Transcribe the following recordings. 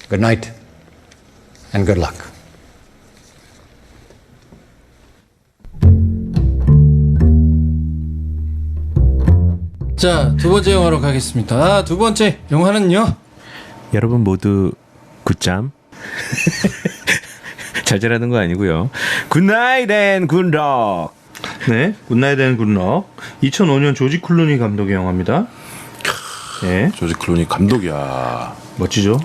Good night and good luck. 자, 두 번째 영화로 가겠습니다. 두 번째 영화는요. 여러분 모두 굿잠. 잘 자라는 거 아니고요. 굿나잇 앤 굿럭. 네, 굿나잇 앤 굿럭. 2005년 조지 클루니 감독의 영화입니다. 네, 조지 클루니 감독이야. 멋지죠?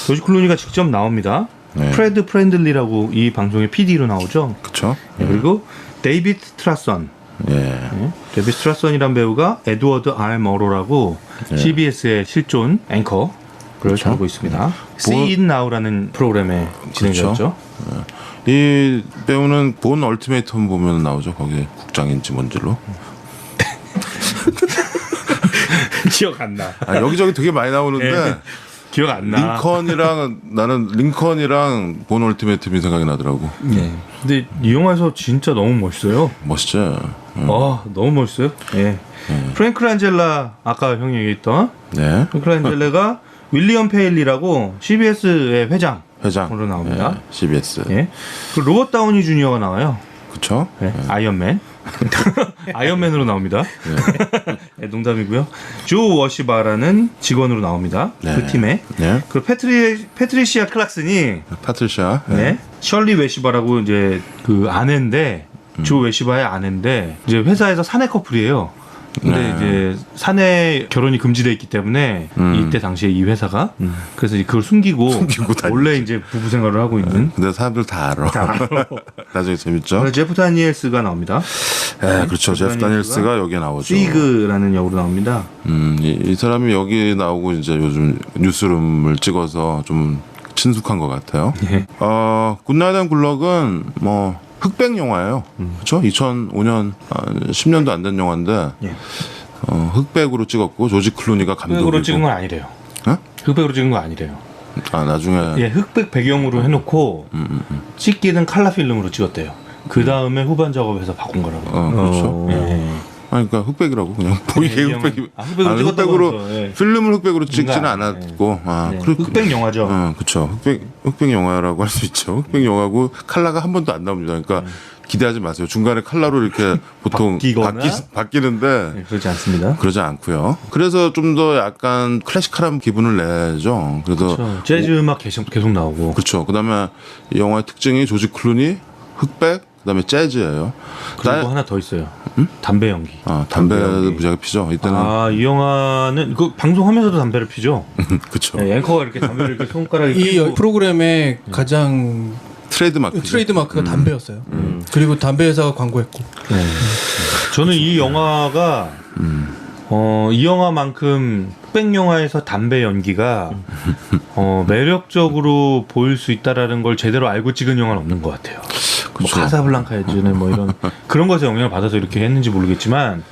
조지 클루니가 직접 나옵니다. 네. 프레드 프렌들리라고 이 방송의 PD로 나오죠. 그쵸? 네, 그리고 데이비드 스트라선. 예. 네, 데이비드 스트라선이란 배우가 에드워드 R. 머로라고 네. CBS의 실존 앵커를 다루고 있습니다. See It Now라는 프로그램의 진행자였죠. 이 배우는 본 얼티메이텀 보면 나오죠. 거기 국장인지 뭔지로. 기억 안 나. 아, 여기저기 되게 많이 나오는데 네. 기억 안 나. 나는 링컨이랑 본 얼티메이텀이 생각이 나더라고. 네. 근데 이 영화에서 진짜 너무 멋있어요. 멋있지? 너무 멋있어요. 예. 프랭크 란젤라 아까 형이 얘기했던 네. 프랭크 란젤라가 윌리엄 페일리라고 CBS의 회장으로 회장. 나옵니다. 예, CBS. 예. 그 로버트 다우니 주니어가 나와요. 그쵸? 예. 아이언맨. 아이언맨으로 나옵니다. 네, 농담이고요. 조 워시바라는 직원으로 나옵니다. 네. 그 팀에. 네. 그 패트리시아 클락슨이 파트리샤. 네. 셜리 웨시바라고 이제 그 아내인데 조 웨시바의 아내인데 이제 회사에서 사내 커플이에요. 근데 네. 이제 사내 결혼이 금지돼 있기 때문에 이때 당시에 이 회사가 그래서 이제 그걸 숨기고 다니지. 원래 이제 부부 생활을 하고 있는. 근데 사람들 다 알아. 나중에 재밌죠? 그래서 제프 다니엘스가 나옵니다. 네, 그렇죠. 제프 다니엘스가 여기에 나오죠. 스위그라는 역으로 나옵니다. 이 사람이 여기 나오고 이제 요즘 뉴스룸을 찍어서 좀 친숙한 것 같아요. 예. 굿나잇 앤 굿럭은 뭐 흑백 영화예요. 그렇죠? 2005년 10년도 안 된 영화인데 예. 흑백으로 찍었고 조지 클루니가 감독이고. 흑백으로 찍은 건 아니래요. 어? 흑백으로 찍은 건 아니래요. 나중에 예, 흑백 배경으로 해놓고 찍기는 칼라 필름으로 찍었대요. 그 다음에 후반 작업해서 바꾼 거라고. 그렇죠. 예. 그러니까 흑백이라고 그냥 보이게 예, 흑백이. 흑백으로 찍었다고 흑백으로 하면서, 예. 필름을 흑백으로 찍지는 그러니까, 않았고. 네. 흑백 영화죠. 그렇죠. 흑백 영화라고 할 수 있죠. 흑백 영화고 칼라가 한 번도 안 나옵니다. 그러니까 기대하지 마세요. 중간에 칼라로 이렇게 보통 바뀌는데 네, 그렇지 않습니다. 그러지 않고요. 그래서 좀 더 약간 클래식한 기분을 내죠. 그래서 그렇죠. 재즈 음악 계속 나오고. 그렇죠. 그다음에 이 영화의 특징이 조지 클루니, 흑백, 그다음에 재즈예요. 그리고 하나 더 있어요. 담배 연기. 담배도 무지하게 피죠. 이때는 이 영화는 그 방송하면서도 담배를 피죠. 그렇죠. 네, 앵커가 이렇게 담배를 이렇게 손가락에 이 끼고. 프로그램의 가장 트레이드 마크가 담배였어요. 그리고 담배 회사가 광고했고. 저는 이 영화가 이 영화만큼 흑백 영화에서 담배 연기가 매력적으로 보일 수 있다라는 걸 제대로 알고 찍은 영화는 없는 것 같아요. 뭐 그쵸. 카사블랑카 예전에 뭐 이런 그런 것에 영향을 받아서 이렇게 했는지 모르겠지만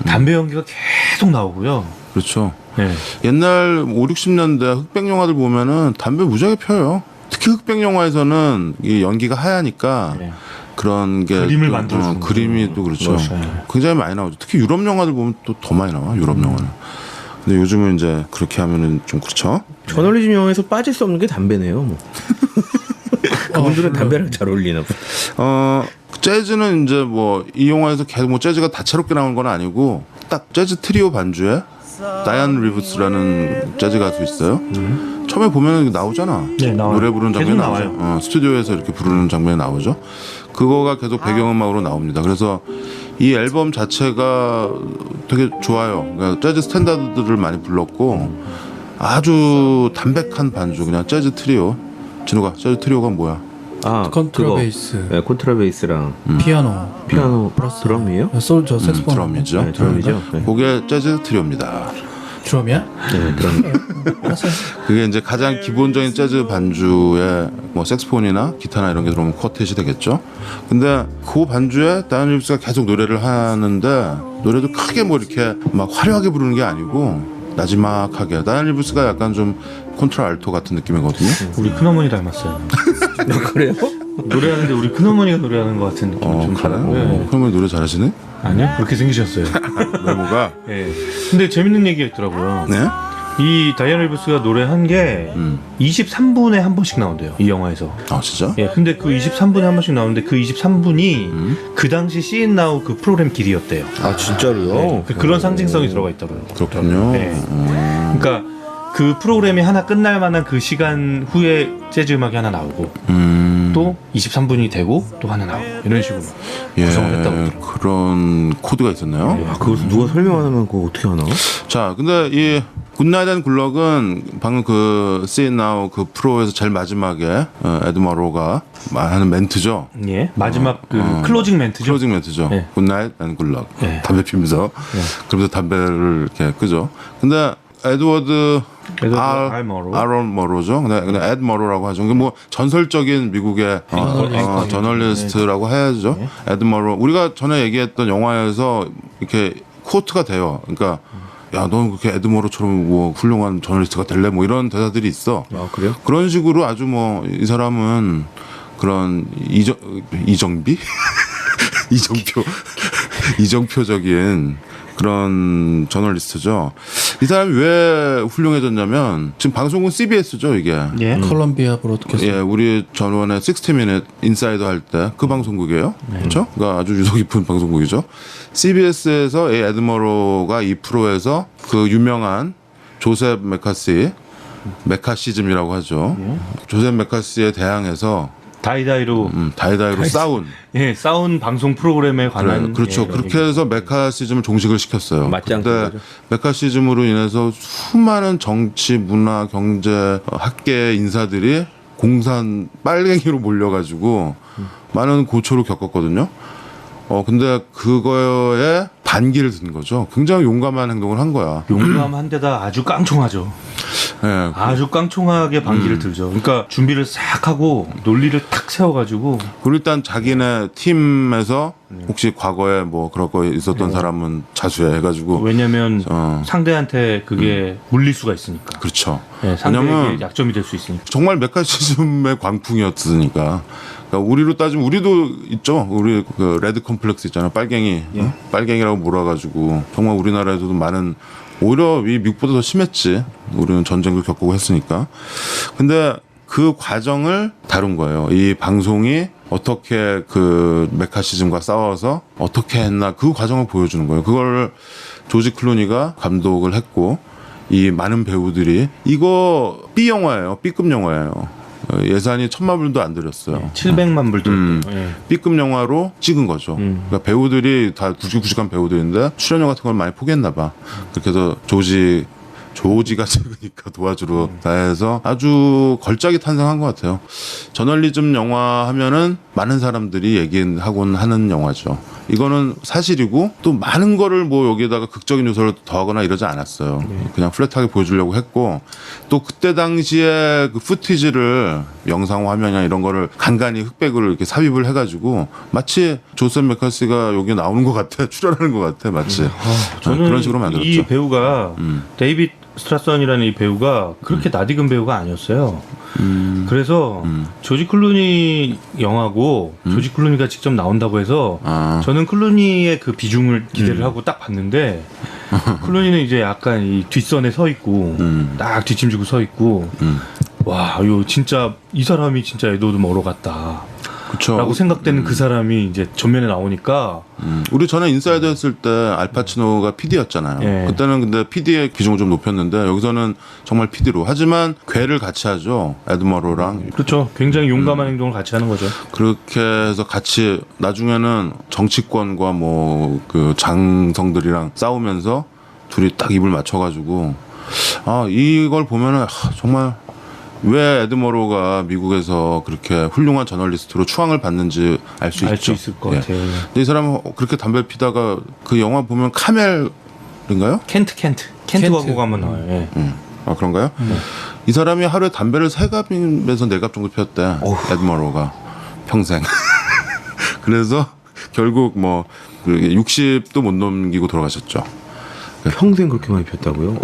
담배 연기가 계속 나오고요. 그렇죠. 네. 옛날 5, 60년대 흑백 영화들 보면은 담배 무지하게 펴요. 특히 흑백 영화에서는 이 연기가 하얘니까 네. 그런 게 그림을 또, 만들어주는 그림이 또 그렇죠. 멋있어요. 굉장히 많이 나오죠. 특히 유럽 영화들 보면 또 더 많이 나와. 유럽 영화는. 근데 요즘은 이제 그렇게 하면은 좀 그렇죠. 저널리즘 영화에서 빠질 수 없는 게 담배네요. 뭐. 그분들은 담배랑 잘 어울리나 봐. 재즈는 이제 뭐 이 영화에서 계속 뭐 재즈가 다채롭게 나온 건 아니고 딱 재즈 트리오 반주에 다이안 리브스라는 재즈 가수 있어요. 처음에 보면은 나오잖아. 네, 나와요. 노래 부르는 장면이 계속 나와요. 나와요. 스튜디오에서 이렇게 부르는 장면이 나오죠. 그거가 계속 배경음악으로 나옵니다. 그래서 이 앨범 자체가 되게 좋아요. 그러니까 재즈 스탠다드들을 많이 불렀고 아주 담백한 반주, 그냥 재즈 트리오. 진우가 재즈 트리오가 뭐야? 컨트라베이스, 네, 컨트라베이스랑 피아노, 피아노 섹스럼이에요? 저 색소폰, 드럼이죠. 네, 드럼이죠. 네. 그게 재즈 트리오입니다. 드럼이야? 네, 드럼. 그게 이제 가장 기본적인 재즈 반주에 뭐 색스폰이나 기타나 이런 게 들어오면 쿼텟이 되겠죠. 근데 그 반주에 다이안 리브스가 계속 노래를 하는데 노래도 크게 뭐 이렇게 막 화려하게 부르는 게 아니고 나지막하게. 다이안 리브스가 약간 좀 콘트라 알토 같은 느낌이거든요. 우리 큰어머니 닮았어요. 그래요? 노래하는데 우리 큰어머니가 노래하는 것 같은 느낌이 좀 그래? 들어요. 네. 그러면 노래 잘하시네? 아니요, 그렇게 생기셨어요. 외모가? 예. 근데 재밌는 얘기가 있더라고요. 네? 이 다이아나 리브스가 노래한 게 23분에 한 번씩 나온대요. 이 영화에서. 아 진짜? 예, 근데 그 23분에 한 번씩 나오는데 그 23분이 그 당시 See It Now 그 프로그램 길이었대요. 아 진짜로요? 그런 상징성이 들어가 있더라고요. 그렇군요. 네. 그러니까 그 프로그램이 하나 끝날 만한 그 시간 후에 재즈 음악이 하나 나오고 또 23분이 되고 또 하나 나오고 이런 식으로 구성을 했다고 그러더라고요. 그런 코드가 있었나요? 아, 그걸 누가 설명 안 하면 그거 어떻게 하나? 자, 근데 이 굿나잇 앤 굿럭은 방금 그 See It Now 그 프로에서 제일 마지막에 에드 머로가 하는 멘트죠. 예, 마지막 그 클로징 멘트죠. 클로징 멘트죠. 네. 굿나잇 앤 굿럭. 네. 담배 피면서 그러면서 담배를 이렇게 끄죠. 근데 에드워드 R. 머로. 아론 머로죠. 근데 에드 머로라고 하죠. 뭐 전설적인 미국의 저널리스트라고 해야죠. 에드 머로. 우리가 전에 얘기했던 영화에서 이렇게 코트가 돼요. 그러니까 야, 넌 그렇게 에드 머로처럼 뭐 훌륭한 저널리스트가 될래? 뭐 이런 대사들이 있어. 아 그래요? 그런 식으로 아주 뭐 이 사람은 그런 이정비? 이정표적인 그런 저널리스트죠. 이 사람이 왜 훌륭해졌냐면 지금 방송국 CBS죠 이게. 예. 콜롬비아 브로드캐스트. 예, 우리 전원에 60미닛 인사이더 할 때 그 방송국이에요. 그렇죠? 그러니까 아주 유서 깊은 방송국이죠. CBS에서 에드 머로가 이 프로에서 그 유명한 조셉 메카시즘이라고 하죠. 조셉 메카시에 대항해서 다이다이로 다이다이로 싸운. 예, 싸운 방송 프로그램에 관한 그렇죠. 예, 그렇게 해서 메카시즘을 종식을 시켰어요. 맞짱 근데 뜬 거죠. 메카시즘으로 인해서 수많은 정치, 문화, 경제, 학계 인사들이 공산 빨갱이로 몰려가지고 많은 고초를 겪었거든요. 근데 그거에 반기를 든 거죠. 굉장히 용감한 행동을 한 거야. 용감한 데다 아주 깡총하죠. 예. 아주 깡총하게 반기를 들죠. 그러니까 준비를 싹 하고 논리를 탁 세워가지고 그리고 일단 자기네 팀에서 혹시 과거에 뭐 그런 거 있었던 사람은 자수해 해가지고 왜냐면 상대한테 그게 물릴 수가 있으니까. 그렇죠. 예, 상대에게 왜냐면 약점이 될 수 있으니까. 정말 메카시즘의 광풍이었으니까. 그러니까 우리로 따지면 우리도 있죠. 우리 그 레드 컴플렉스 있잖아요. 빨갱이. 빨갱이라고 몰아가지고 정말 우리나라에서도 많은 오히려 이 미국보다 더 심했지. 우리는 전쟁도 겪고 했으니까. 근데 그 과정을 다룬 거예요. 이 방송이 어떻게 그 메카시즘과 싸워서 어떻게 했나 그 과정을 보여주는 거예요. 그걸 조지 클루니가 감독을 했고 이 많은 배우들이 이거 B 영화예요. B급 영화예요. 예산이 1,000만 불도 안 들였어요. 700만 불 들었대요. 예. B급 영화로 찍은 거죠. 그러니까 배우들이 다 굵직굵직한 배우들인데 출연료 같은 걸 많이 포기했나 봐. 그렇게 해서 조지가 찍으니까 도와주러 다 해서 아주 걸작이 탄생한 것 같아요. 저널리즘 영화 하면은 많은 사람들이 얘기하곤 하는 영화죠. 이거는 사실이고 또 많은 거를 뭐 여기에다가 극적인 요소를 더하거나 이러지 않았어요. 그냥 플랫하게 보여주려고 했고 또 그때 당시에 그 후티지를 영상 화면이나 이런 거를 간간히 흑백으로 이렇게 삽입을 해가지고 마치 조셉 메카시가 여기 나오는 것 같아, 출연하는 것 같아, 마치. 저는 그런 식으로 만들었죠. 이 배우가 데이빗 스트라선이라는 이 배우가 그렇게 낯익은 배우가 아니었어요. 그래서 조지 클루니 영화고 조지 클루니가 직접 나온다고 해서 저는 클루니의 그 비중을 기대를 하고 딱 봤는데 클루니는 이제 약간 이 뒷선에 서 있고 딱 뒷짐지고 서 있고 와, 이거 진짜 이 사람이 진짜 에드워드 머로 같다. 그쵸. 라고 생각되는 그 사람이 이제 전면에 나오니까 우리 전에 인사이드 했을 때 알파치노가 PD였잖아요. 예. 그때는 근데 PD의 비중을 좀 높였는데 여기서는 정말 PD로. 하지만 괴를 같이 하죠. 에드 머로랑. 그렇죠. 굉장히 용감한 행동을 같이 하는 거죠. 그렇게 해서 같이 나중에는 정치권과 뭐 그 장성들이랑 싸우면서 둘이 딱 입을 맞춰가지고 이걸 보면은 정말 왜 에드 머로가 미국에서 그렇게 훌륭한 저널리스트로 추앙을 받는지 알 수 알 있죠. 수 있을 것 예. 같아요. 근데 이 사람은 그렇게 담배 피다가 그 영화 보면 카멜인가요? 켄트 광고가 한번 나와요. 예. 그런가요? 이 사람이 하루에 담배를 3갑에서 4갑 정도 피웠대. 에드 머로가 평생. 그래서 결국 뭐 60도 못 넘기고 돌아가셨죠. 평생 그렇게 많이 피웠다고요?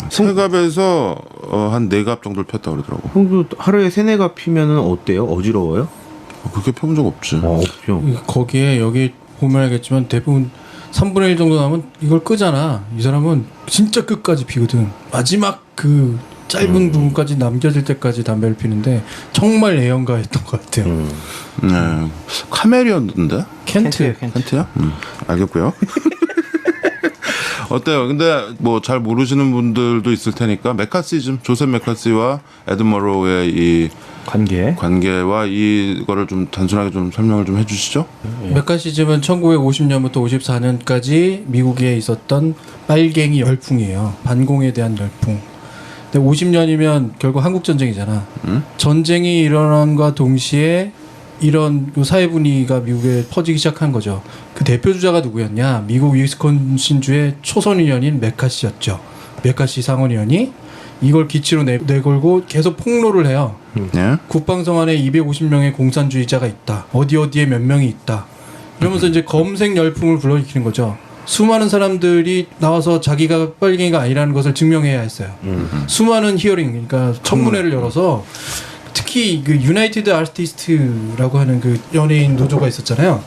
3갑에서 한 4갑 정도를 폈다고 그러더라고. 형도 하루에 3-4갑 피면은 어때요? 어지러워요? 그렇게 펴본 적 없지. 없죠. 거기에 여기 보면 알겠지만 대부분 3분의 1 정도 나면 이걸 끄잖아. 이 사람은 진짜 끝까지 피거든. 마지막 그 짧은 부분까지 남겨질 때까지 담배를 피는데 정말 애연가했던 것 같아요. 네. 카멜이었는데? 켄트. 켄트야? 알겠고요. 어때요? 근데 뭐 잘 모르시는 분들도 있을 테니까 메카시즘, 조셉 메카시와 에드 머로우의 이 관계와 이거를 좀 단순하게 좀 설명을 좀 해주시죠. 메카시즘은 1950년부터 54년까지 미국에 있었던 빨갱이 열풍이에요. 반공에 대한 열풍. 근데 50년이면 결국 한국 전쟁이잖아. 전쟁이 일어난과 동시에 이런 사회 분위기가 미국에 퍼지기 시작한 거죠. 그 대표 주자가 누구였냐? 미국 위스콘신주의 초선 의원인 메카시였죠. 메카시 상원의원이 이걸 기치로 내걸고 계속 폭로를 해요. 예? 국방성 안에 250명의 공산주의자가 있다. 어디에 몇 명이 있다. 이러면서 이제 검색 열풍을 불러일으키는 거죠. 수많은 사람들이 나와서 자기가 빨갱이가 아니라는 것을 증명해야 했어요. 수많은 히어링, 그러니까 청문회를 열어서 특히 그 유나이티드 아티스트라고 하는 그 연예인 노조가 있었잖아요.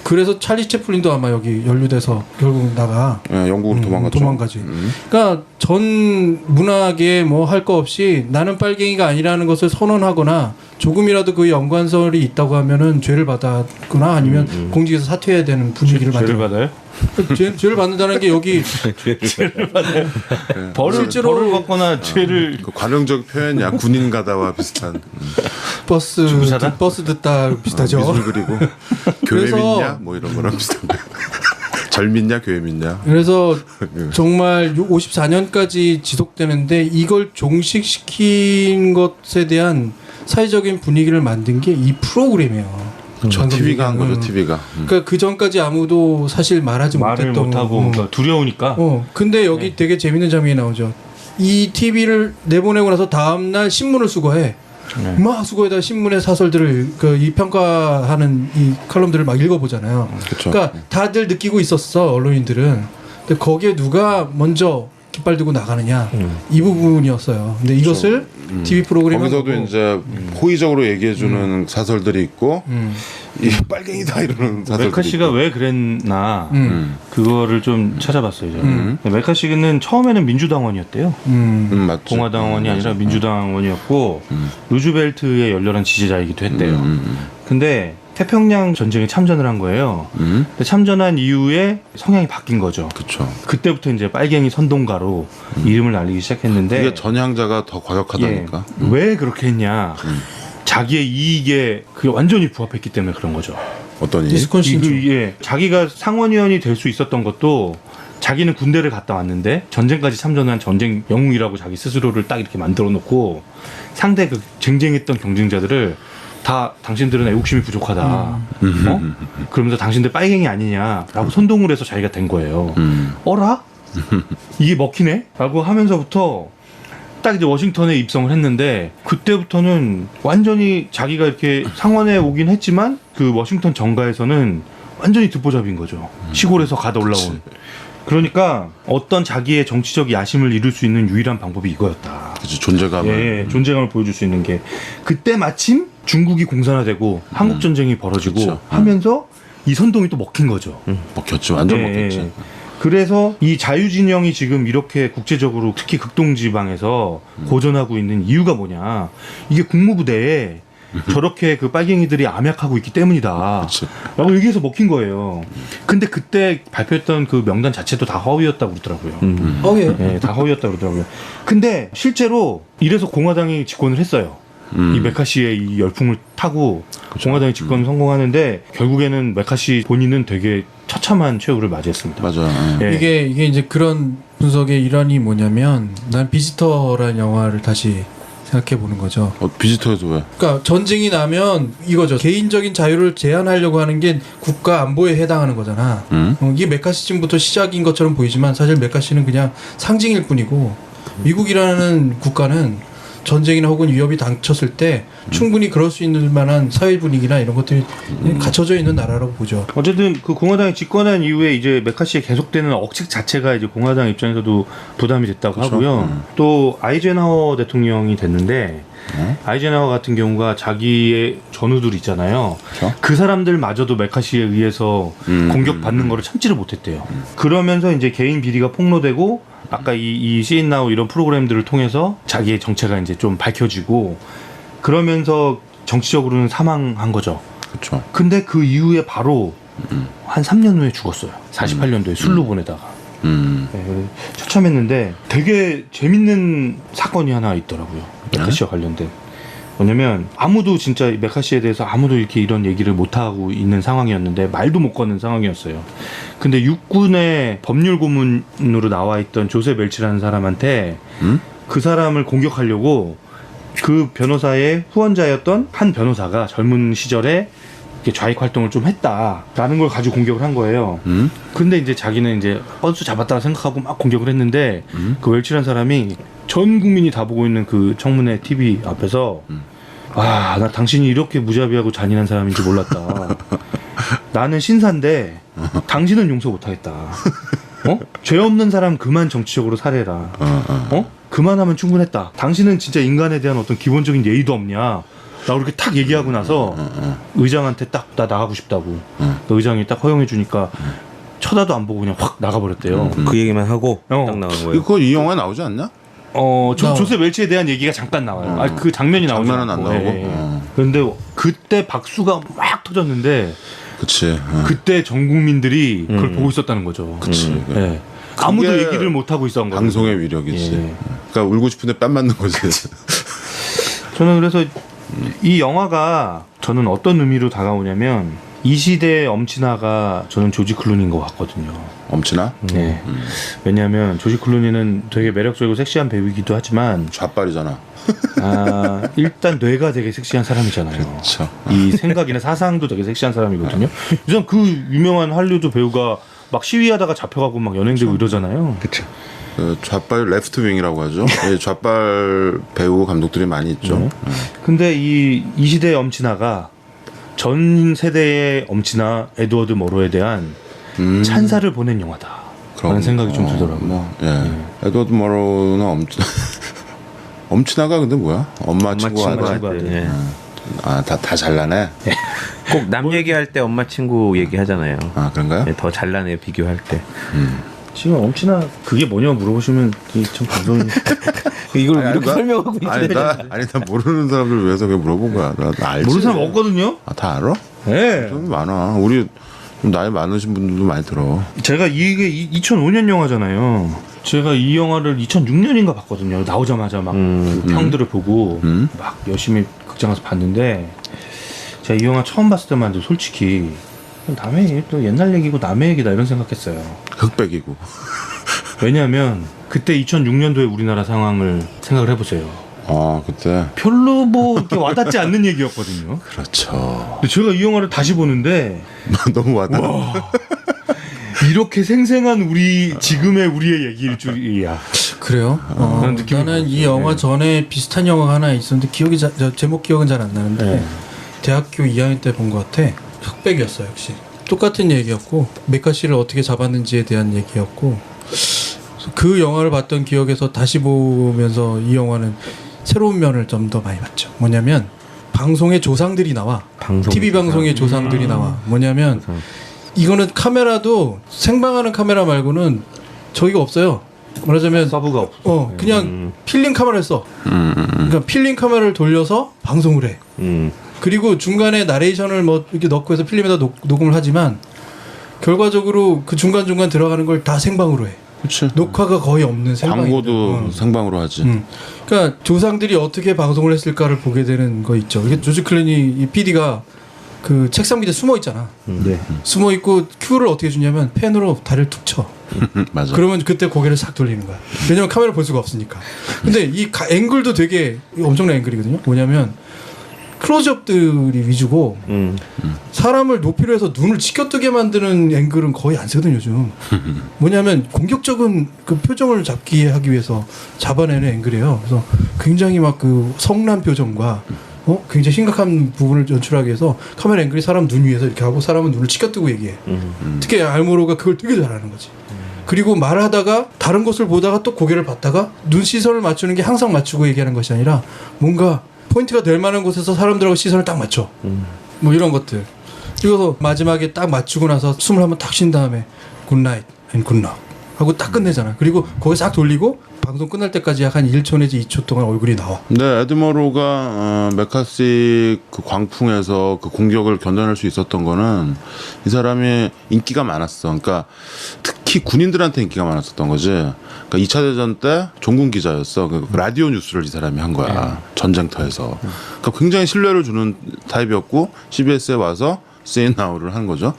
그래서 찰리 채플린도 아마 여기 연루돼서 결국 나가. 예, 영국으로 도망갔죠. 도망가지. 그러니까 전 문학에 뭐 할 거 없이 나는 빨갱이가 아니라는 것을 선언하거나 조금이라도 그 연관설이 있다고 하면은 죄를 받았거나 아니면 공직에서 사퇴해야 되는 분위기를 죄를 만들어요. 받아요? 죄를 받는다는 게 여기 죄를 받아요. 실제로 벌을 받거나 죄를 그 관용적 표현이야. 군인 가다와 비슷한. 버스 듣다 비슷하죠. 미술 그리고 교회 그래서- 믿냐? 뭐 이런 거랑 비슷한 거. 절 믿냐? 교회 믿냐? 그래서 정말 54년까지 지속되는데 이걸 종식시킨 것에 대한 사회적인 분위기를 만든 게 이 프로그램이에요. 방금 TV가 한 얘기한. 거죠. TV가. 그러니까 그 전까지 아무도 사실 말하지 말을 못했던 못하고 그러니까 두려우니까 근데 여기 되게 재밌는 장면이 나오죠. 이 TV를 내보내고 나서 다음 날 신문을 수거해. 막 수거에다가 신문의 사설들을 이 평가하는 이 칼럼들을 막 읽어보잖아요. 그쵸. 그러니까 다들 느끼고 있었어 언론인들은. 근데 거기에 누가 먼저 깃발 들고 나가느냐 이 부분이었어요. 근데 이것을 TV 프로그램 거기서도 이제 호의적으로 얘기해주는 사설들이 있고 이 빨갱이다 이러는 사설들이 메카시가 있고. 왜 그랬나 그거를 좀 찾아봤어요. 저는. 메카시는 처음에는 민주당원이었대요. 맞죠. 공화당원이 아니라 민주당원이었고 루즈벨트의 열렬한 지지자이기도 했대요. 근데 태평양 전쟁에 참전을 한 거예요. 근데 참전한 이후에 성향이 바뀐 거죠. 그렇죠. 그때부터 이제 빨갱이 선동가로 이름을 날리기 시작했는데 이게 전향자가 더 과격하다니까. 왜 그렇게 했냐? 자기의 이익에 그게 완전히 부합했기 때문에 그런 거죠. 어떤 일? 위스콘신주. 이게 자기가 상원의원이 될 수 있었던 것도 자기는 군대를 갔다 왔는데 전쟁까지 참전한 전쟁 영웅이라고 자기 스스로를 딱 이렇게 만들어 놓고 상대 그 쟁쟁했던 경쟁자들을 다 당신들은 애국심이 부족하다. 그러면서 당신들 빨갱이 아니냐라고 선동을 해서 자기가 된 거예요. 어라? 이게 먹히네? 라고 하면서부터 딱 이제 워싱턴에 입성을 했는데 그때부터는 완전히 자기가 이렇게 상원에 오긴 했지만 그 워싱턴 정가에서는 완전히 듣보잡인 거죠. 시골에서 가다 올라온. 그러니까 어떤 자기의 정치적 야심을 이룰 수 있는 유일한 방법이 이거였다. 그치, 존재감을. 예, 존재감을 보여줄 수 있는 게 그때 마침 중국이 공산화되고 한국 전쟁이 벌어지고 그쵸. 하면서 이 선동이 또 먹힌 거죠. 먹혔지. 완전 예, 먹혔지. 예. 그래서 이 자유진영이 지금 이렇게 국제적으로 특히 극동지방에서 고전하고 있는 이유가 뭐냐? 이게 국무부대에 저렇게 그 빨갱이들이 암약하고 있기 때문이다. 그치. 라고 얘기해서 먹힌 거예요. 근데 그때 발표했던 그 명단 자체도 다 허위였다고 그러더라고요. 예, 다 허위였다고 그러더라고요. 근데 실제로 이래서 공화당이 집권을 했어요. 이 메카시의 이 열풍을 타고 공화당이 집권 성공하는데 결국에는 메카시 본인은 되게 처참한 최후를 맞이했습니다. 맞아. 예. 이게 이제 그런 분석의 일환이 뭐냐면 난 비지터라는 영화를 다시 생각해 보는 거죠. 비지터에서 왜? 그러니까 전쟁이 나면 이거죠. 개인적인 자유를 제한하려고 하는 게 국가 안보에 해당하는 거잖아. 이게 메카시즘부터 시작인 것처럼 보이지만 사실 메카시는 그냥 상징일 뿐이고 미국이라는 국가는 전쟁이나 혹은 위협이 닥쳤을 때 충분히 그럴 수 있는 만한 사회 분위기나 이런 것들이 갖춰져 있는 나라라고 보죠. 어쨌든 그 공화당이 집권한 이후에 이제 메카시의 계속되는 억측 자체가 이제 공화당 입장에서도 부담이 됐다고 하고요. 또 아이젠하워 대통령이 됐는데 아이젠하워 같은 경우가 자기의 전우들 있잖아요. 그 사람들마저도 메카시에 의해서 공격받는 거를 참지를 못했대요. 그러면서 이제 개인 비리가 폭로되고 아까 이 시인나우 이런 프로그램들을 통해서 자기의 정체가 이제 좀 밝혀지고 그러면서 정치적으로는 사망한 거죠. 그렇죠. 근데 그 이후에 바로 한 3년 후에 죽었어요. 48년도에 술로 보내다가. 네, 처참했는데 되게 재밌는 사건이 하나 있더라고요. 메카시와 관련된. 뭐냐면 아무도 진짜 메카시에 대해서 아무도 이렇게 이런 얘기를 못하고 있는 상황이었는데 말도 못 거는 상황이었어요. 근데 육군의 법률 고문으로 나와 있던 조셉 웰치라는 사람한테 그 사람을 공격하려고 그 변호사의 후원자였던 한 변호사가 젊은 시절에 이렇게 좌익 활동을 좀 했다라는 걸 가지고 공격을 한 거예요. 근데 이제 자기는 이제 뻔수 잡았다고 생각하고 막 공격을 했는데 그 웰치라는 사람이 전 국민이 다 보고 있는 그 청문회 TV 앞에서 와, 나 당신이 이렇게 무자비하고 잔인한 사람인지 몰랐다. 나는 신사인데 당신은 용서 못하겠다. 어? 죄 없는 사람 그만 정치적으로 살해라. 어? 그만하면 충분했다. 당신은 진짜 인간에 대한 어떤 기본적인 예의도 없냐. 나 그렇게 탁 얘기하고 나서 의장한테 딱 나 나가고 싶다고. 의장이 딱 허용해 주니까 쳐다도 안 보고 그냥 확 나가버렸대요. 그 얘기만 하고 어. 딱 나간 거예요. 그거 이 영화에 나오지 않냐? 조셉 웰치에 대한 얘기가 잠깐 나와요. 그 장면이 나오지 장면은 안 않고. 나오고? 예, 예. 그런데 그때 박수가 막 터졌는데 그치. 그때 전 국민들이 그걸 보고 있었다는 거죠. 그치. 예. 아무도 그게 얘기를 못 하고 있었던 거죠. 방송의 위력이지. 예. 그러니까 울고 싶은데 뺨 맞는 거지. 저는 그래서 이 영화가 저는 어떤 의미로 다가오냐면 이 시대의 엄친아가 저는 조지 클루니인 것 같거든요. 엄친아? 네. 왜냐하면 조지 클루니는 되게 매력적이고 섹시한 배우이기도 하지만 좌빨이잖아. 일단 뇌가 되게 섹시한 사람이잖아요. 그렇죠. 이 생각이나 사상도 되게 섹시한 사람이거든요. 요즘 그 유명한 할리우드 배우가 막 시위하다가 잡혀가고 막 연행되고 이러잖아요. 그쵸. 그 좌빨 레프트 윙이라고 하죠. 예, 좌빨 배우 감독들이 많이 있죠. 근데 이 시대의 엄친아가 전 세대의 엄친아 에드워드 머로에 대한 찬사를 보낸 영화다. 라는 생각이 좀 들더라고요. 에드워드 머로는 엄친아가 근데 뭐야? 엄마 친구가 친구 아들. 할 때. 예. 다 잘나네. 꼭 남 얘기할 때 엄마 친구 얘기하잖아요. 아 그런가요? 네, 더 잘나네요 비교할 때. 지금 엄친아 그게 뭐냐고 물어보시면 참 방송이 이걸 아니, 이렇게 나- 설명하고 있는데. 나 모르는 사람들 위해서 그냥 물어본 거야. 나 알지. 모르는 사람 없거든요. 다 알아? 네. 좀 많아. 우리 좀 나이 많으신 분들도 많이 들어. 제가 이게 2005년 영화잖아요. 제가 이 영화를 2006년인가 봤거든요. 나오자마자 막 그 평들을 보고 막 열심히 극장 가서 봤는데 제가 이 영화 처음 봤을 때만 해도 솔직히 남의 또 옛날 얘기고 남의 얘기다 이런 생각했어요. 흑백이고. 왜냐하면 그때 2006년도에 우리나라 상황을 생각을 해보세요. 그때. 별로 뭐 이렇게 와닿지 않는 얘기였거든요. 그렇죠. 근데 제가 이 영화를 다시 보는데 너무 와닿아. 이렇게 생생한 지금의 우리의 얘기일 줄이야. 그래요? 그런 느낌이 나는 이 들었어요. 영화 전에 비슷한 영화가 하나 있었는데 제목 기억은 잘 안 나는데 네. 대학교 2학년 때 본 것 같아. 흑백이었어 역시. 똑같은 얘기였고 메카시를 어떻게 잡았는지에 대한 얘기였고 그 영화를 봤던 기억에서 다시 보면서 이 영화는 새로운 면을 좀 더 많이 봤죠. 뭐냐면 방송의 조상들이 나와. TV 방송의 조상들이 나와. 뭐냐면 이거는 카메라도 생방하는 카메라 말고는 저기가 없어요. 말하자면 서브가 없어. 그냥 필름 카메라를 써. 그러니까 필름 카메라를 돌려서 방송을 해. 그리고 중간에 나레이션을 뭐 이렇게 넣고 해서 필름에다 녹음을 하지만 결과적으로 그 중간중간 들어가는 걸 다 생방으로 해. 그렇지. 녹화가 거의 없는 생방이다. 광고도 생방으로 하지. 그러니까 조상들이 어떻게 방송을 했을까를 보게 되는 거 있죠. 이게 조지 클루니 이 PD가 그 책상 밑에 숨어 있잖아. 네. 숨어 있고 큐를 어떻게 주냐면 펜으로 다리를 툭 쳐. 맞아. 그러면 그때 고개를 싹 돌리는 거야. 왜냐면 카메라 볼 수가 없으니까. 근데 이 앵글도 되게 엄청난 앵글이거든요. 뭐냐면 클로즈업들이 위주고 사람을 높이로 해서 눈을 치켜뜨게 만드는 앵글은 거의 안 쓰거든 요즘. 뭐냐면 공격적인 그 표정을 잡기 하기 위해서 잡아내는 앵글이에요. 그래서 굉장히 막 그 성난 표정과 굉장히 심각한 부분을 연출하기 위해서 카메라 앵글이 사람 눈 위에서 이렇게 하고 사람은 눈을 치켜뜨고 얘기해. 특히 알모로가 그걸 되게 잘하는 거지. 그리고 말하다가 다른 곳을 보다가 또 고개를 봤다가 눈 시선을 맞추는 게 항상 맞추고 얘기하는 것이 아니라 뭔가 포인트가 될 만한 곳에서 사람들하고 시선을 딱 맞춰. 뭐 이런 것들. 그래서 마지막에 딱 맞추고 나서 숨을 한번 탁 쉰 다음에 굿나잇 앤 굿락 하고 딱 끝내잖아. 그리고 거기 싹 돌리고 방송 끝날 때까지 약 한 1초 내지 2초 동안 얼굴이 나와. 네, 에드머로가 메카시 그 광풍에서 그 공격을 견뎌낼 수 있었던 거는 이 사람이 인기가 많았어. 그러니까 특히 군인들한테 인기가 많았었던 거지. 그러니까 2차 대전 때 종군 기자였어. 그 라디오 뉴스를 이 사람이 한 거야. 전쟁터에서. 그러니까 굉장히 신뢰를 주는 타입이었고 CBS에 와서 Say Now를 한 거죠.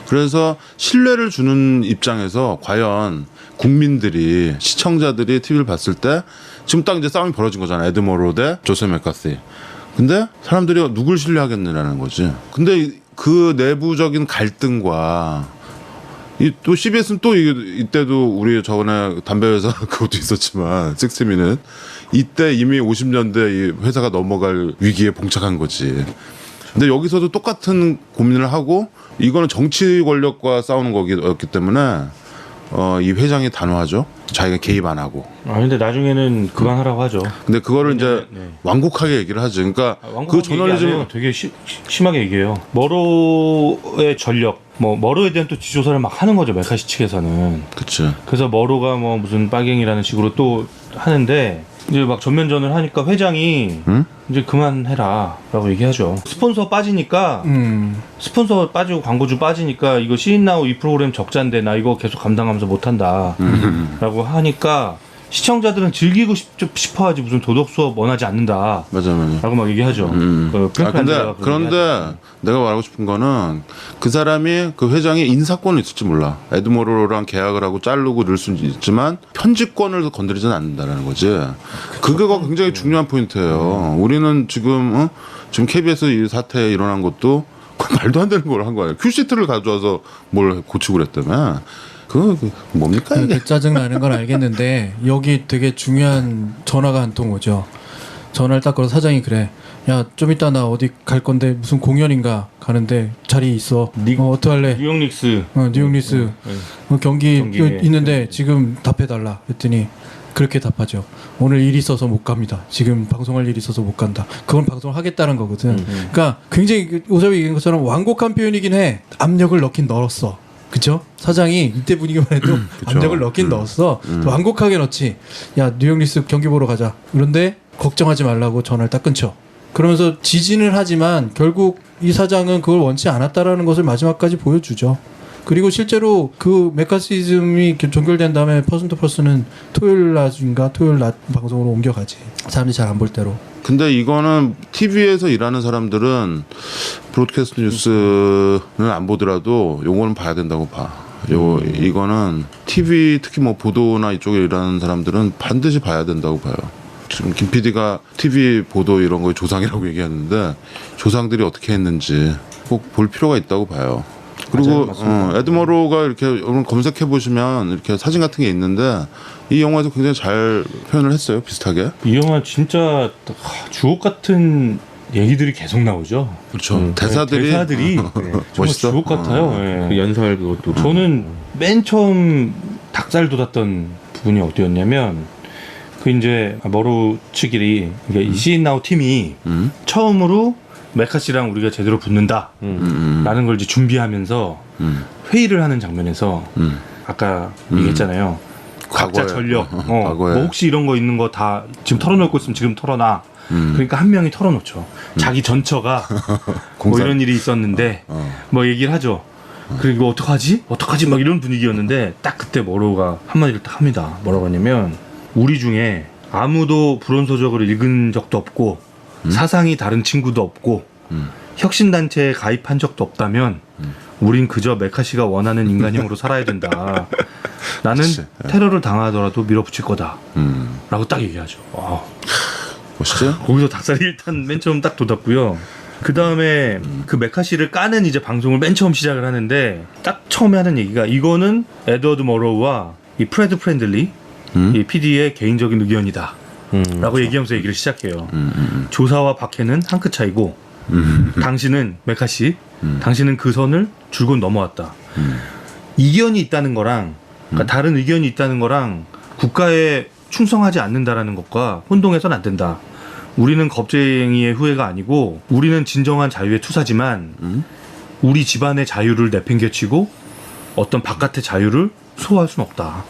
그래서 신뢰를 주는 입장에서 과연 국민들이 시청자들이 TV를 봤을 때 지금 딱 이제 싸움이 벌어진 거잖아. 에드머로 대 조셉 맥카시. 근데 사람들이 누굴 신뢰하겠느냐는 거지. 근데 그 내부적인 갈등과 또 CBS는 또 이때도 우리 저번에 담배 회사 그것도 있었지만 60미닛 이때 이미 50년대 이 회사가 넘어갈 위기에 봉착한 거지. 근데 여기서도 똑같은 고민을 하고 이거는 정치 권력과 싸우는 거였기 때문에 이 회장이 단호하죠. 자기가 개입 안 하고. 근데 나중에는 그만하라고 하죠. 근데 그거를 이제 네. 완곡하게 얘기를 하지. 그러니까 그 저널리즘 되게 심하게 얘기해요. 머로의 전력, 머로에 대한 또 지조사를 막 하는 거죠. 메카시 측에서는. 그치. 그래서 머로가 무슨 빨갱이라는 식으로 또 하는데 이제 막 전면전을 하니까 회장이 이제 그만해라라고 얘기하죠. 스폰서 빠지니까 스폰서 빠지고 광고주 빠지니까 이거 시인나우 이 프로그램 적자인데 나 이거 계속 감당하면서 못한다라고 하니까 시청자들은 즐기고 싶어하지 무슨 도덕 수업 원하지 않는다. 맞아. 라고 막 얘기하죠. 그런데 내가 말하고 싶은 거는 그 사람이 그 회장이 인사권은 있을지 몰라. 에드머로랑 계약을 하고 자르고 넣을 수는 있지만 편집권을 건드리지는 않는다라는 거지. 그게 굉장히 중요한 포인트예요. 우리는 지금 KBS 이 사태에 일어난 것도 말도 안 되는 걸 한 거예요. 큐시트를 가져와서 뭘 고치고 그랬다며. 그 뭡니까 이게? 짜증 나는 건 알겠는데 여기 되게 중요한 전화가 한 통 오죠. 전화를 딱 걸어 사장이 그래. 야, 좀 이따 나 어디 갈 건데 무슨 공연인가 가는데 자리 있어. 어떡할래? 뉴욕 닉스. 뉴욕 닉스. 경기 있는데 지금 답해달라. 그랬더니 그렇게 답하죠. 오늘 일이 있어서 못 갑니다. 지금 방송할 일이 있어서 못 간다. 그건 방송을 하겠다는 거거든. 그러니까 굉장히 오섭이 얘기한 것처럼 완곡한 표현이긴 해. 압력을 넣긴 넣었어. 그쵸? 사장이 이때 분위기만 해도 압력을 넣긴 넣었어. 완곡하게 넣지. 야, 뉴욕 닉스 경기 보러 가자. 그런데 걱정하지 말라고 전화를 딱 끊죠. 그러면서 지진을 하지만 결국 이 사장은 그걸 원치 않았다라는 것을 마지막까지 보여주죠. 그리고 실제로 그 메카시즘이 종결된 다음에 퍼슨 투 퍼슨은 토요일 낮 방송으로 옮겨가지. 사람들이 잘 안 볼 대로. 근데 이거는 TV에서 일하는 사람들은 브로드캐스트 뉴스는 안 보더라도 요거는 봐야 된다고 봐. 이거는 TV 특히 보도나 이쪽에 일하는 사람들은 반드시 봐야 된다고 봐요. 지금 김 PD가 TV 보도 이런 거 조상이라고 얘기하는데 조상들이 어떻게 했는지 꼭 볼 필요가 있다고 봐요. 그리고 에드머로가 이렇게 오늘 검색해 보시면 이렇게 사진 같은 게 있는데 이 영화에서 굉장히 잘 표현을 했어요. 비슷하게. 이 영화 진짜 주옥 같은 얘기들이 계속 나오죠. 그렇죠. 대사들이 멋있어. 주옥 같아요. 그 연설 그것도. 저는 맨 처음 닭살 돋았던 부분이 어디였냐면 그 이제 머로 측이 그러니까 이 시인나우 팀이 처음으로 메카시랑 우리가 제대로 붙는다 라는 걸 이제 준비하면서 회의를 하는 장면에서 아까 얘기했잖아요. 각자 전력 뭐 혹시 이런 거 있는 거 다 지금 털어놓을 거 있으면 지금 털어놔. 그러니까 한 명이 털어놓죠. 자기 전처가 뭐 이런 일이 있었는데 뭐 얘기를 하죠. 그리고 어떡하지 막 이런 분위기였는데 딱 그때 머로가 한마디를 딱 합니다. 뭐라고 하냐면 우리 중에 아무도 불온소적을 읽은 적도 없고 사상이 다른 친구도 없고 혁신단체에 가입한 적도 없다면 우린 그저 메카시가 원하는 인간형으로 살아야 된다. 나는 테러를 당하더라도 밀어붙일 거다. 라고 딱 얘기하죠. 보시죠. 거기서 닭살이 일단 맨 처음 딱 돋았고요. 그 다음에 그 메카시를 까는 이제 방송을 맨 처음 시작을 하는데 딱 처음에 하는 얘기가 이거는 에드워드 머로우와 이 프레드 프렌들리 이 PD의 개인적인 의견이다. 라고 얘기하면서 얘기를 시작해요. 조사와 박해는 한 끗 차이고 당신은 메카시 당신은 그 선을 줄곧 넘어왔다. 이견이 있다는 거랑 그러니까 다른 의견이 있다는 거랑 국가에 충성하지 않는다라는 것과 혼동해서는 안 된다. 우리는 겁쟁이의 후예가 아니고 우리는 진정한 자유의 투사지만 우리 집안의 자유를 내팽개치고 어떤 바깥의 자유를 소화할 수는 없다.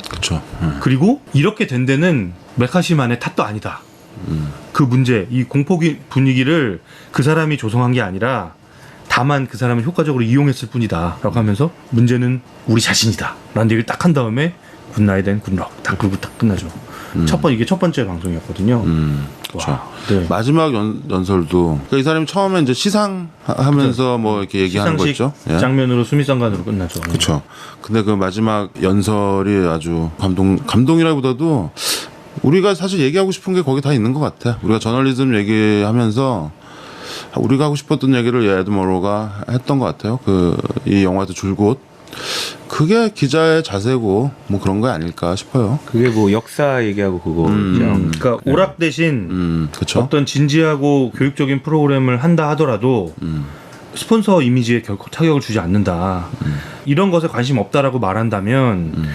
그렇죠. 그리고 이렇게 된 데는 메카시만의 탓도 아니다. 그 문제, 이 공포 분위기를 그 사람이 조성한 게 아니라 다만 그 사람을 효과적으로 이용했을 뿐이다. 라고 하면서 문제는 우리 자신이다. 라는 얘기를 딱 한 다음에 굿나잇 앤 굿럭 딱 그러고 딱 끝나죠. 이게 첫 번째 방송이었거든요. 그렇죠. 네. 마지막 연설도 그러니까 이 사람이 처음에 이제 시상하면서 뭐 이렇게 얘기하는 거 시상식 있죠. 예. 장면으로 수미상관으로 끝나죠. 그렇죠. 근데 그 마지막 연설이 아주 감동이라기보다도 우리가 사실 얘기하고 싶은 게 거기 다 있는 것 같아. 우리가 저널리즘 얘기하면서 우리가 하고 싶었던 얘기를 에드 머로가 했던 것 같아요. 이 영화도 줄곧 그게 기자의 자세고 뭐 그런 거 아닐까 싶어요. 그게 뭐 역사 얘기하고 그거죠. 그러니까 오락 대신 그렇죠. 어떤 진지하고 교육적인 프로그램을 한다 하더라도 스폰서 이미지에 결코 타격을 주지 않는다. 이런 것에 관심 없다라고 말한다면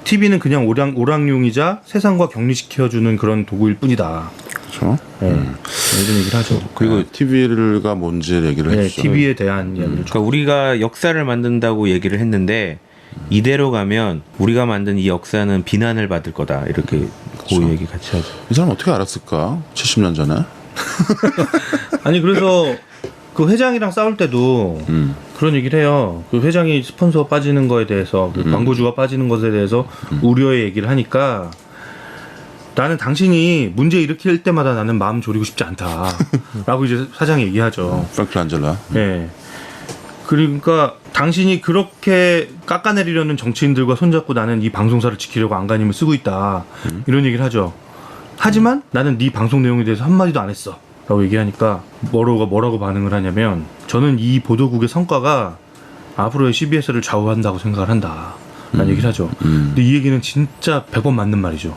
TV는 그냥 오락용이자 세상과 격리시켜주는 그런 도구일 뿐이다. 그렇죠. 네. 이런 얘기를 하죠. 그리고 TV가 뭔지 얘기를 네, 해주죠. TV에 대한 이야기를 그러니까 우리가 역사를 만든다고 얘기를 했는데 이대로 가면 우리가 만든 이 역사는 비난을 받을 거다. 이렇게 그 얘기 같이 하죠. 이 사람 어떻게 알았을까? 70년 전에. 아니 그래서 그 회장이랑 싸울 때도 그런 얘기를 해요. 그 회장이 스폰서 빠지는 거에 대해서 그 광고주가 빠지는 것에 대해서 우려의 얘기를 하니까 나는 당신이 문제 일으킬 때마다 나는 마음 졸이고 싶지 않다라고 이제 사장이 얘기하죠. 프랭클 안젤라. 네. 그러니까 당신이 그렇게 깎아내리려는 정치인들과 손잡고 나는 이 방송사를 지키려고 안간힘을 쓰고 있다. 이런 얘기를 하죠. 하지만 나는 네 방송 내용에 대해서 한마디도 안 했어. 라고 얘기하니까 머로우가 뭐라고 반응을 하냐면 저는 이 보도국의 성과가 앞으로의 CBS를 좌우한다고 생각을 한다. 라는 얘기를 하죠. 근데 이 얘기는 진짜 100번 맞는 말이죠.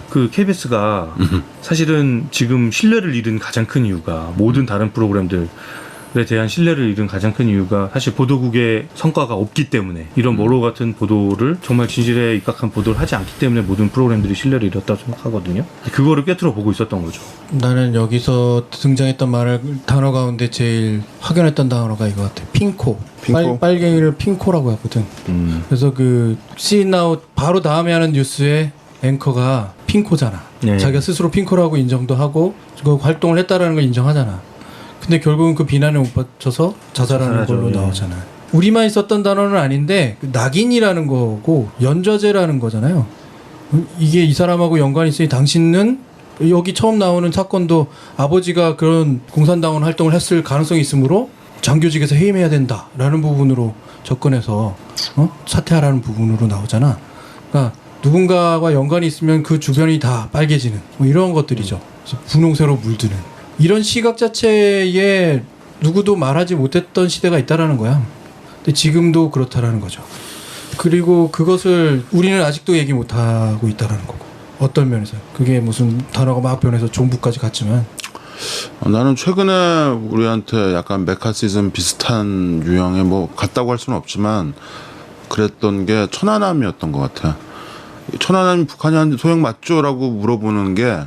그 KBS가 사실은 지금 신뢰를 잃은 가장 큰 이유가 모든 다른 프로그램들에 대한 신뢰를 잃은 가장 큰 이유가 사실 보도국의 성과가 없기 때문에 이런 머로우 같은 보도를 정말 진실에 입각한 보도를 하지 않기 때문에 모든 프로그램들이 신뢰를 잃었다고 생각하거든요. 그거를 꿰뚫어 보고 있었던 거죠. 나는 여기서 등장했던 단어 가운데 제일 확연했던 단어가 이거 같아. 핑코. 빨갱이를 핑코라고 하거든. 그래서 그 씨나우 바로 다음에 하는 뉴스에 앵커가 핑코잖아. 네. 자기가 스스로 핑코라고 인정도 하고 그 활동을 했다라는 걸 인정하잖아. 근데 결국은 그 비난에 못 받쳐서 자살하는 걸로 예. 나오잖아. 우리만 있었던 단어는 아닌데 낙인이라는 거고 연좌제라는 거잖아요. 이게 이 사람하고 연관이 있으니 당신은 여기 처음 나오는 사건도 아버지가 그런 공산당원 활동을 했을 가능성이 있으므로 장교직에서 해임해야 된다라는 부분으로 접근해서 사퇴하라는 부분으로 나오잖아. 그러니까 누군가와 연관이 있으면 그 주변이 다 빨개지는 뭐 이런 것들이죠. 그래서 분홍새로 물드는 이런 시각 자체에 누구도 말하지 못했던 시대가 있다라는 거야. 근데 지금도 그렇다라는 거죠. 그리고 그것을 우리는 아직도 얘기 못하고 있다라는 거고. 어떤 면에서 그게 무슨 단어가 막 변해서 종부까지 갔지만 나는 최근에 우리한테 약간 메카시즘 비슷한 유형의 뭐 같다고 할 수는 없지만 그랬던 게 천안함이었던 것 같아. 천안함이 북한이 한 소행 맞죠라고 물어보는 게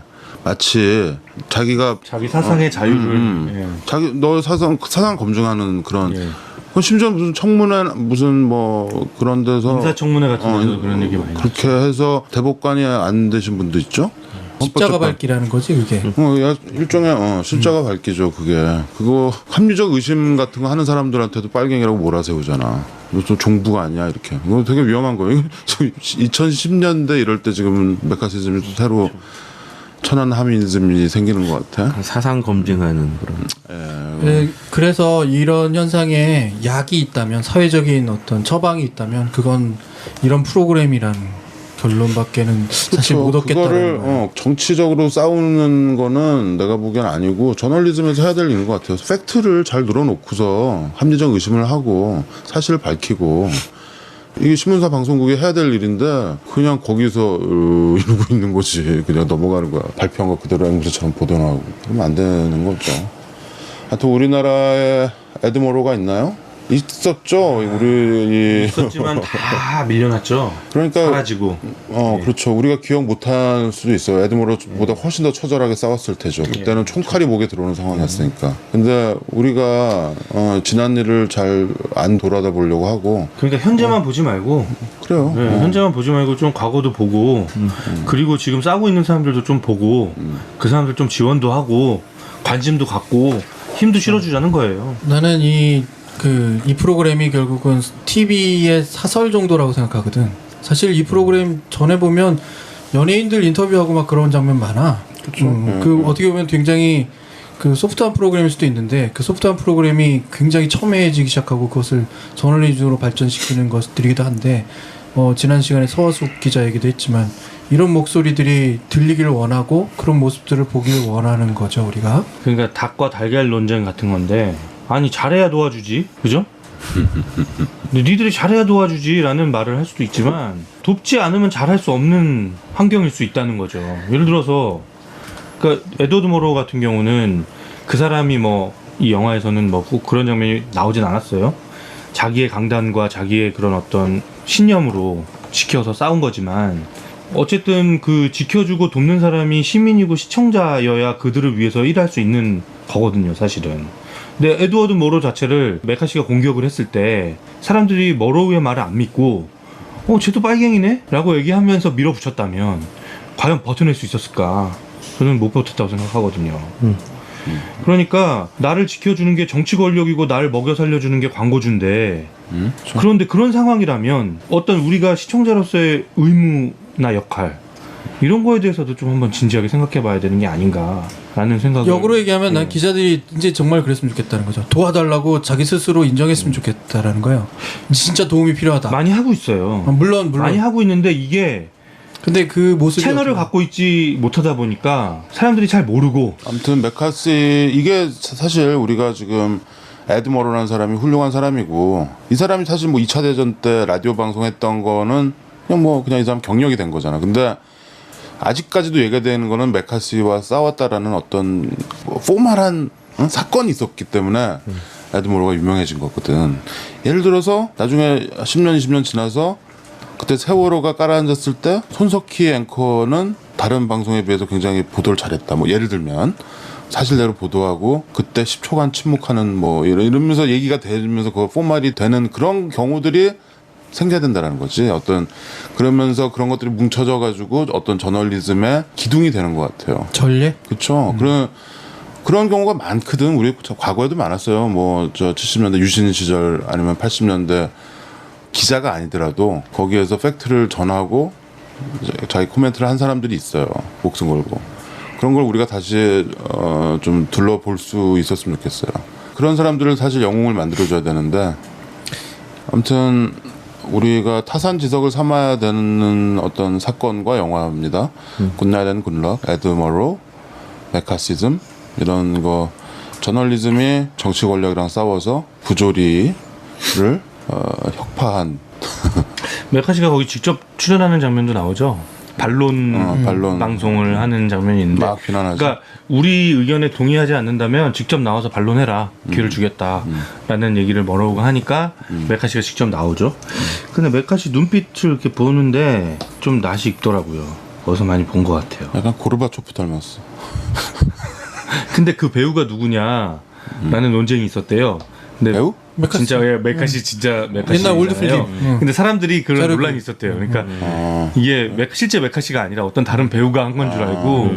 마치 자기가 자기 사상의 자유를 예. 자기 너 사상 검증하는 그런 예. 그건 심지어 무슨 청문회 무슨 뭐 그런 데서 인사청문회 같은 데서 그런 얘기 많이 그렇게 해서 대법관이 안 되신 분도 있죠. 십자가 밟기라는 거지 그게. 일종의 십자가 밟기죠. 그거 합리적 의심 같은 거 하는 사람들한테도 빨갱이라고 몰아세우잖아. 또 종부가 아니야 이렇게. 이거 되게 위험한 거예요. 2010년대 이럴 때 지금 메카시즘이 또 새로 천안 하미니즘이 생기는 것 같아. 사상 검증하는 그런. 그래서 이런 현상에 약이 있다면 사회적인 어떤 처방이 있다면 그건 이런 프로그램이라는 결론밖에는 사실 못 그거를 얻겠다는 거예요. 정치적으로 싸우는 거는 내가 보기엔 아니고 저널리즘에서 해야 될 일인 것 같아요. 팩트를 잘 늘어놓고서 합리적 의심을 하고 사실을 밝히고 이게 신문사 방송국이 해야 될 일인데 그냥 거기서 이러고 있는 거지. 그냥 넘어가는 거야. 발표한 거 그대로 앵무새처럼 보도하고 그러면 안 되는 거죠. 하여튼 우리나라에 에드머로가 있나요? 있었죠. 우리 있었지만 다 밀려났죠. 그러니까 사라지고. 그렇죠. 우리가 기억 못할 수도 있어요. 에드머로보다 훨씬 더 처절하게 싸웠을 테죠. 그때는 총칼이 목에 들어오는 상황이었으니까. 근데 우리가 지난 일을 잘 안 돌아다 보려고 하고. 그러니까 현재만 보지 말고. 그래요. 네, 현재만 보지 말고 좀 과거도 보고, 그리고 지금 싸우고 있는 사람들도 좀 보고, 그 사람들 좀 지원도 하고, 관심도 갖고, 힘도 실어주자는 거예요. 나는 이 프로그램이 결국은 TV의 사설 정도라고 생각하거든. 사실 이 프로그램 전에 보면 연예인들 인터뷰하고 막 그런 장면 많아. 그 어떻게 보면 굉장히 그 소프트한 프로그램일 수도 있는데 그 소프트한 프로그램이 굉장히 첨예해지기 시작하고 그것을 저널리즘으로 발전시키는 것들이기도 한데 지난 시간에 서화숙 기자 얘기도 했지만 이런 목소리들이 들리기를 원하고 그런 모습들을 보기를 원하는 거죠, 우리가. 그러니까 닭과 달걀 논쟁 같은 건데, 아니 잘해야 도와주지, 그죠? 근데 니들이 잘해야 도와주지라는 말을 할 수도 있지만 돕지 않으면 잘할 수 없는 환경일 수 있다는 거죠. 예를 들어서 그러니까 에드워드 모로 같은 경우는 그 사람이 이 영화에서는 꼭 그런 장면이 나오진 않았어요. 자기의 강단과 자기의 그런 어떤 신념으로 지켜서 싸운 거지만 어쨌든 그 지켜주고 돕는 사람이 시민이고 시청자여야 그들을 위해서 일할 수 있는 거거든요, 사실은. 근데 에드워드 모로 자체를 메카시가 공격을 했을 때 사람들이 모로우의 말을 안 믿고 쟤도 빨갱이네? 라고 얘기하면서 밀어붙였다면 과연 버텨낼 수 있었을까? 저는 못 버텼다고 생각하거든요. 그러니까 나를 지켜주는 게 정치 권력이고 나를 먹여 살려주는 게 광고주인데 그런데 그런 상황이라면 어떤 우리가 시청자로서의 의무나 역할 이런 거에 대해서도 좀 한번 진지하게 생각해 봐야 되는 게 아닌가라는 생각을. 역으로 얘기하면 난 기자들이 이제 정말 그랬으면 좋겠다는 거죠. 도와달라고 자기 스스로 인정했으면 좋겠다라는 거예요. 진짜 도움이 필요하다. 많이 하고 있어요. 물론 많이 하고 있는데 이게 근데 그 모습이 채널을 갖고 있지 못하다 보니까 사람들이 잘 모르고. 아무튼 메카시 이게 사실 우리가 지금 에드머로라는 사람이 훌륭한 사람이고 이 사람이 사실 2차 대전 때 라디오 방송했던 거는 그냥 이 사람 경력이 된 거잖아. 근데 아직까지도 얘기가 되는 거는 메카시와 싸웠다라는 어떤 포멀한 사건이 있었기 때문에 에드머로가 유명해진 거거든. 예를 들어서 나중에 10년, 20년 지나서 그때 세월호가 깔아앉았을 때 손석희 앵커는 다른 방송에 비해서 굉장히 보도를 잘했다. 예를 들면 사실대로 보도하고 그때 10초간 침묵하는 이러면서 얘기가 되면서 그 포멀이 되는 그런 경우들이 생겨야 된다는 거지. 그러면서 그런 것들이 뭉쳐져 가지고 어떤 저널리즘의 기둥이 되는 것 같아요. 전례? 그렇죠. 그런 경우가 많거든. 우리 과거에도 많았어요. 70년대 유신 시절 아니면 80년대 기자가 아니더라도 거기에서 팩트를 전하고 자기 코멘트를 한 사람들이 있어요. 목숨 걸고. 그런 걸 우리가 다시 좀 둘러볼 수 있었으면 좋겠어요. 그런 사람들을 사실 영웅을 만들어줘야 되는데 아무튼 우리가 타산지석을 삼아야 되는 어떤 사건과 영화입니다. 굿나잇 앤 굿럭, 에드머로, 메카시즘 이런 거 저널리즘이 정치 권력이랑 싸워서 부조리를 혁파한 메카시가 거기 직접 출연하는 장면도 나오죠. 반론 방송을 하는 장면이 있는데 막 비난하죠. 그러니까 우리 의견에 동의하지 않는다면 직접 나와서 반론해라. 기회를 주겠다라는 얘기를 뭐라고 하니까 메카시가 직접 나오죠. 근데 메카시 눈빛을 이렇게 보는데 좀 낯이 익더라고요. 어디서 많이 본 것 같아요. 약간 고르바초프 닮았어. 근데 그 배우가 누구냐라는 논쟁이 있었대요. 근데 배우? 메카시. 진짜 메카시 진짜 메카시 옛날 올드필름. 근데 사람들이 그런 자르고. 논란이 있었대요. 그러니까 이게 실제 메카시가 아니라 어떤 다른 배우가 한 건 줄 알고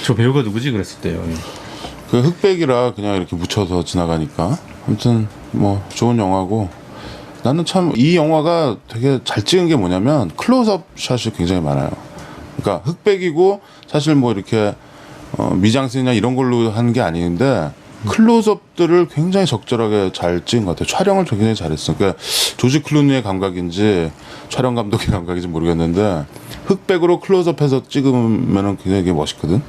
저 배우가 누구지 그랬었대요. 그 흑백이라 그냥 이렇게 묻혀서 지나가니까 아무튼 좋은 영화고 나는 참 이 영화가 되게 잘 찍은 게 뭐냐면 클로즈업 샷이 굉장히 많아요. 그러니까 흑백이고 사실 이렇게 미장센이나 이런 걸로 하는 게 아닌데 클로즈업들을 굉장히 적절하게 잘 찍은 것 같아요. 촬영을 굉장히 잘했어. 그러니까 조지 클루니의 감각인지 촬영 감독의 감각인지 모르겠는데 흑백으로 클로즈업해서 찍으면은 굉장히 멋있거든.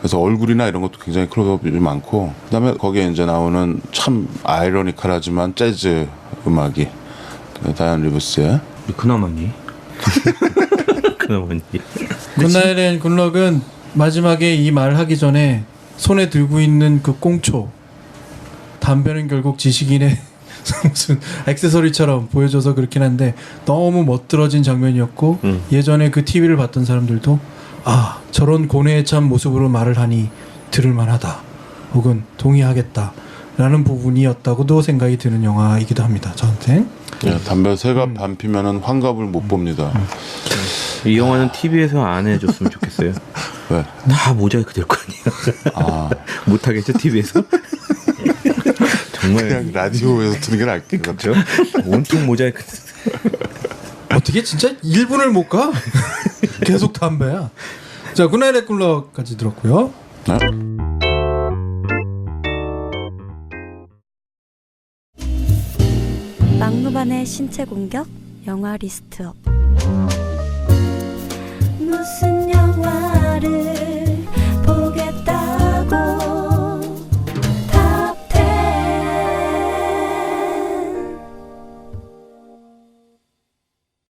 그래서 얼굴이나 이런 것도 굉장히 클로즈업이 많고, 그다음에 거기에 이제 나오는 참 아이러니컬하지만 재즈 음악이 다이안 리브스의 그나마니. 그나마니. 굿나잇 앤 굿럭은 마지막에 이 말 하기 전에 손에 들고 있는 그 꽁초, 담배는 결국 지식인의 무슨 액세서리처럼 보여줘서 그렇긴 한데 너무 멋들어진 장면이었고 예전에 그 TV를 봤던 사람들도 아 저런 고뇌에 찬 모습으로 말을 하니 들을만하다 혹은 동의하겠다 라는 부분이었다고도 생각이 드는 영화이기도 합니다. 저한테. 예, 담배 세갑 반 피면은 환갑을 못 봅니다. 이 영화는 TV에서 안 해줬으면 좋겠어요. 왜? 다 모자이크 될 거 아니야. 아, 못하겠죠 TV에서? 정말 그냥 라디오에서 듣는 게 나을 것 같죠. 온통 모자이크. 어떻게 진짜 1분을 못 가? 계속 담배야. 자, 굿나잇 앤 굿럭까지 들었고요. 네? 막무반의 신체 공격 영화 리스트업. 무슨 영화를